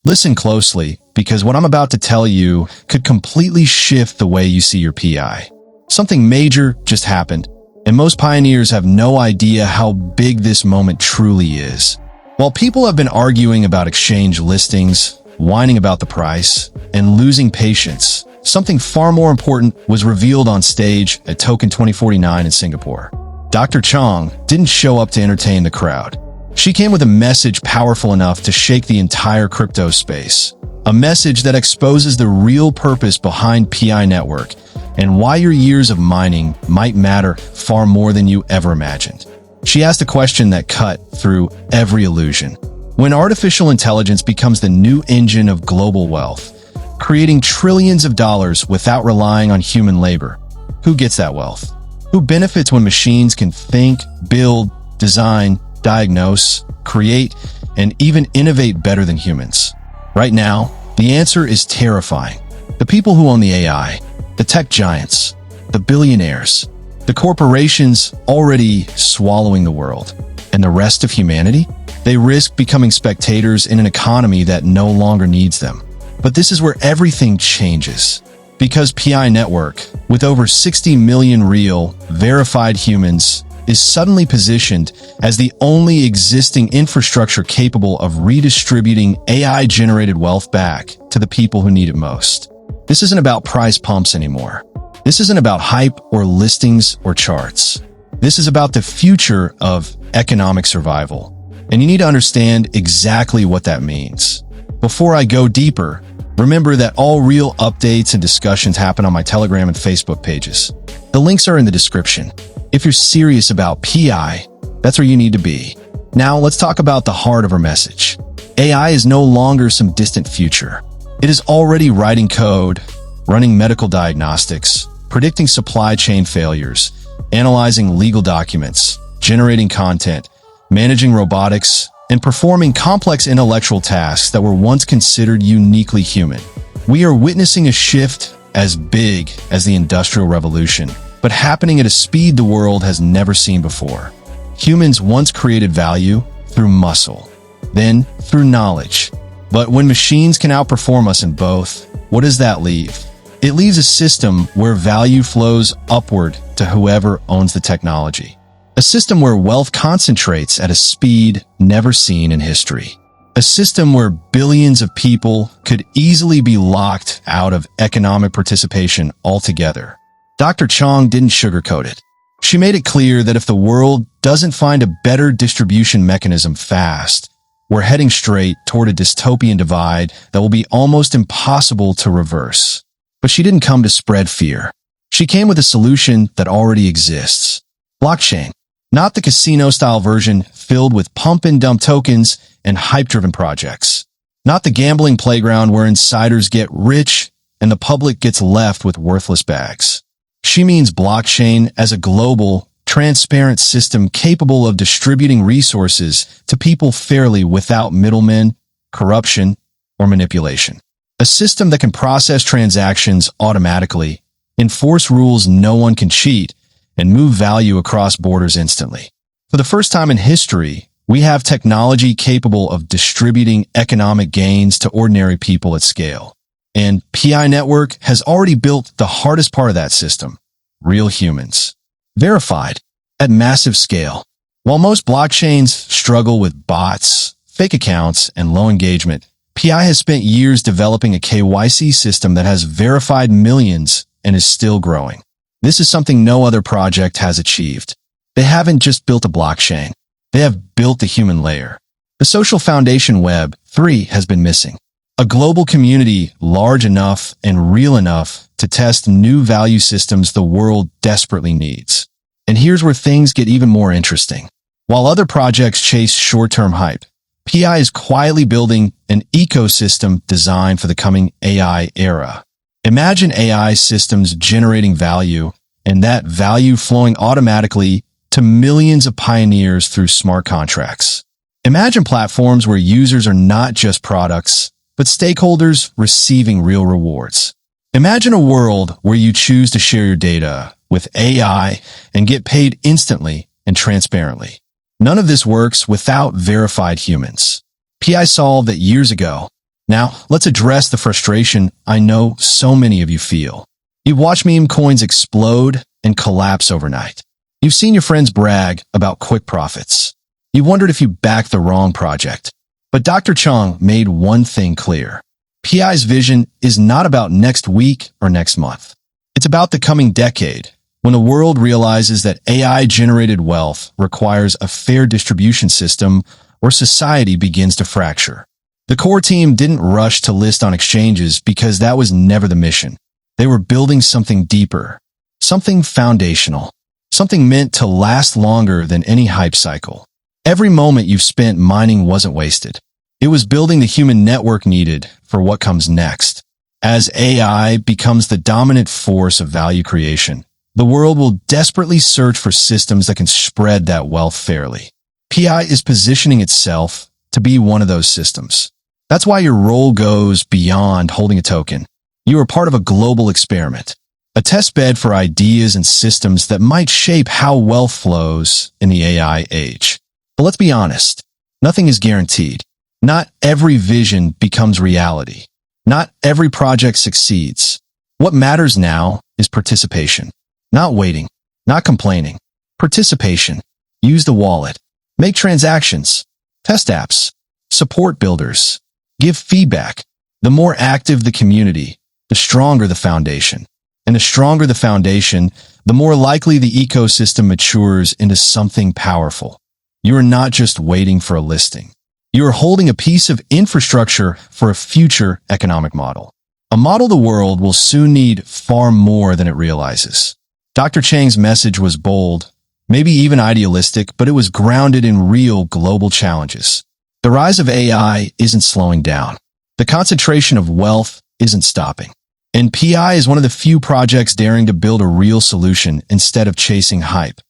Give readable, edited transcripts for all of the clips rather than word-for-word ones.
Listen closely, because what I'm about to tell you could completely shift the way you see your PI. Something major just happened, and most pioneers have no idea how big this moment truly is. While people have been arguing about exchange listings, whining about the price, and losing patience, something far more important was revealed on stage at Token 2049 in Singapore. Dr. Chang didn't show up to entertain the crowd. She came with a message powerful enough to shake the entire crypto space. A message that exposes the real purpose behind PI Network and why your years of mining might matter far more than you ever imagined. She asked a question that cut through every illusion. When artificial intelligence becomes the new engine of global wealth, creating trillions of dollars without relying on human labor, who gets that wealth? Who benefits when machines can think, build, design, diagnose, create, and even innovate better than humans? Right now, the answer is terrifying. The people who own the AI, the tech giants, the billionaires, the corporations already swallowing the world, and the rest of humanity? They risk becoming spectators in an economy that no longer needs them. But this is where everything changes. Because PI Network, with over 60 million real, verified humans, is suddenly positioned as the only existing infrastructure capable of redistributing AI-generated wealth back to the people who need it most. This isn't about price pumps anymore. This isn't about hype or listings or charts. This is about the future of economic survival. And you need to understand exactly what that means. Before I go deeper, remember that all real updates and discussions happen on my Telegram and Facebook pages. The links are in the description. If you're serious about PI, that's where you need to be. Now let's talk about the heart of our message. AI is no longer some distant future. It is already writing code, running medical diagnostics, predicting supply chain failures, analyzing legal documents, generating content, managing robotics, and performing complex intellectual tasks that were once considered uniquely human. We are witnessing a shift as big as the Industrial Revolution, but happening at a speed the world has never seen before. Humans once created value through muscle, then through knowledge. But when machines can outperform us in both, what does that leave? It leaves a system where value flows upward to whoever owns the technology. A system where wealth concentrates at a speed never seen in history. A system where billions of people could easily be locked out of economic participation altogether. Dr. Chang didn't sugarcoat it. She made it clear that if the world doesn't find a better distribution mechanism fast, we're heading straight toward a dystopian divide that will be almost impossible to reverse. But she didn't come to spread fear. She came with a solution that already exists. Blockchain. Not the casino-style version filled with pump-and-dump tokens and hype-driven projects. Not the gambling playground where insiders get rich and the public gets left with worthless bags. She means blockchain as a global, transparent system capable of distributing resources to people fairly without middlemen, corruption, or manipulation. A system that can process transactions automatically, enforce rules no one can cheat, and move value across borders instantly. For the first time in history, we have technology capable of distributing economic gains to ordinary people at scale. And PI Network has already built the hardest part of that system, real humans. Verified, at massive scale. While most blockchains struggle with bots, fake accounts, and low engagement, PI has spent years developing a KYC system that has verified millions and is still growing. This is something no other project has achieved. They haven't just built a blockchain. They have built the human layer. The social foundation Web 3 has been missing. A global community large enough and real enough to test new value systems the world desperately needs. And here's where things get even more interesting. While other projects chase short-term hype, PI is quietly building an ecosystem designed for the coming AI era. Imagine AI systems generating value and that value flowing automatically to millions of pioneers through smart contracts. Imagine platforms where users are not just products, but stakeholders receiving real rewards. Imagine a world where you choose to share your data with AI and get paid instantly and transparently. None of this works without verified humans. PI solved that years ago. Now, let's address the frustration I know so many of you feel. You've watched meme coins explode and collapse overnight. You've seen your friends brag about quick profits. You've wondered if you backed the wrong project. But Dr. Chang made one thing clear. PI's vision is not about next week or next month. It's about the coming decade, when the world realizes that AI-generated wealth requires a fair distribution system or society begins to fracture. The core team didn't rush to list on exchanges because that was never the mission. They were building something deeper, something foundational, something meant to last longer than any hype cycle. Every moment you've spent mining wasn't wasted. It was building the human network needed for what comes next. As AI becomes the dominant force of value creation, the world will desperately search for systems that can spread that wealth fairly. PI is positioning itself to be one of those systems. That's why your role goes beyond holding a token. You are part of a global experiment, a test bed for ideas and systems that might shape how wealth flows in the AI age. But let's be honest, nothing is guaranteed. Not every vision becomes reality. Not every project succeeds. What matters now is participation. Not waiting, not complaining. Participation. Use the wallet. Make transactions. Test apps. Support builders. Give feedback. The more active the community, the stronger the foundation. And the stronger the foundation, the more likely the ecosystem matures into something powerful. You are not just waiting for a listing. You are holding a piece of infrastructure for a future economic model. A model the world will soon need far more than it realizes. Dr. Chang's message was bold, maybe even idealistic, but it was grounded in real global challenges. The rise of AI isn't slowing down. The concentration of wealth isn't stopping. And PI is one of the few projects daring to build a real solution instead of chasing hype.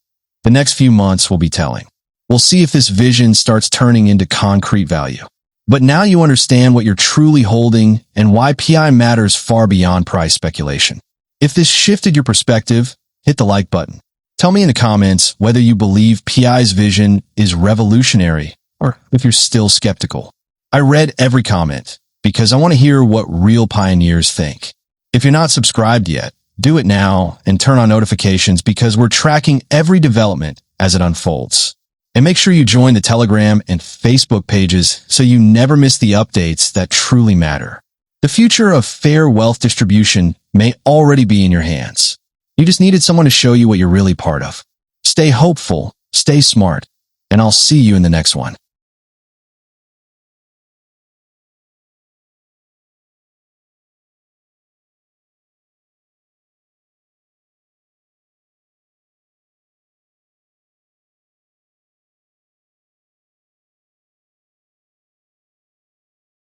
The next few months will be telling. We'll see if this vision starts turning into concrete value. But now you understand what you're truly holding and why PI matters far beyond price speculation. If this shifted your perspective, hit the like button. Tell me in the comments whether you believe PI's vision is revolutionary or if you're still skeptical. I read every comment because I want to hear what real pioneers think. If you're not subscribed yet, do it now and turn on notifications because we're tracking every development as it unfolds. And make sure you join the Telegram and Facebook pages so you never miss the updates that truly matter. The future of fair wealth distribution may already be in your hands. You just needed someone to show you what you're really part of. Stay hopeful, stay smart, and I'll see you in the next one.